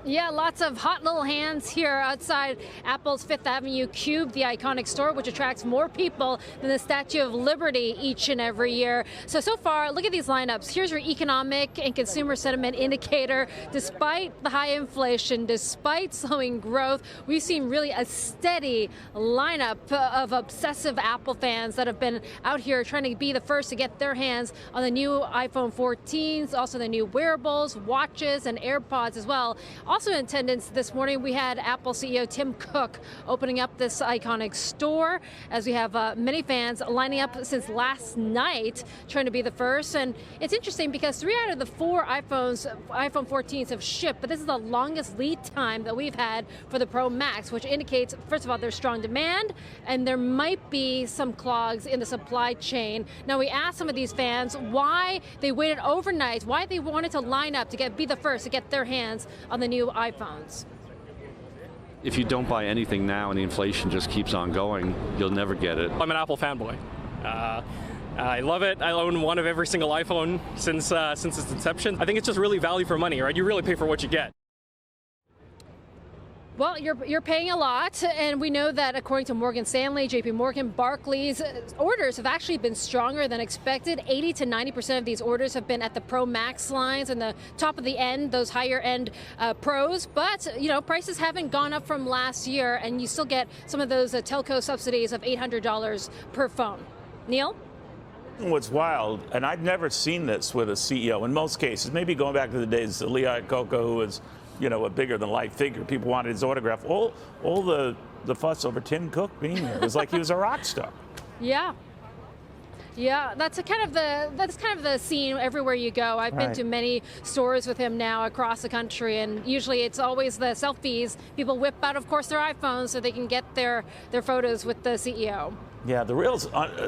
Yeah, lots of hot little hands here outside Apple's Fifth Avenue Cube, the iconic store, which attracts more people than the Statue of Liberty each and every year. So far, look at these lineups. Here's your economic and consumer sentiment indicator. Despite the high inflation, despite slowing growth, we've seen really a steady lineup of obsessive Apple fans that have been out here trying to be the first to get their hands on the new iPhone 14s, also the new wearables, watches, and AirPods as well. Also in attendance this morning, we had Apple CEO Tim Cook opening up this iconic store, as we have many fans lining up since last night trying to be the first. And it's interesting because 3 out of the 4 iPhone 14s have shipped, but this is the longest lead time that we've had for the Pro Max, which indicates, first of all, there's strong demand and there might be some clogs in the supply chain. Now, we asked some of these fans why they waited overnight, why they wanted to line up to be the first to get their hands on the new iPhones. If you don't buy anything now and the inflation just keeps on going, you'll never get it. I'm an Apple fanboy. I love it. I own one of every single iPhone since its inception. I think it's just really value for money, right? You really pay for what you get. Well, you're paying a lot, and we know that according to Morgan Stanley, JP Morgan, Barclays, orders have actually been stronger than expected. 80 to 90% of these orders have been at the Pro Max lines and the top of the end, those higher end Pros. But, you know, prices haven't gone up from last year, and you still get some of those telco subsidies of $800 per phone. Neil? What's wild, and I've never seen this with a CEO in most cases, maybe going back to the days of Lee Iacocca, who was, you know, a bigger than life figure. People wanted his autograph. All the fuss over Tim Cook being here. It was like he was a rock star. Yeah. Yeah, that's kind of the scene everywhere you go. I've been to many stores with him now across the country, and usually it's always the selfies. People whip out, of course, their iPhones so they can get their photos with the CEO. Yeah, the real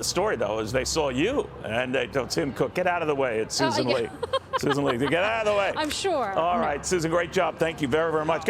story, though, is they saw you, and they told Tim Cook, get out of the way. It's Susan Lee. Susan Lee, get out of the way. I'm sure. All right, Susan, great job. Thank you very, very much.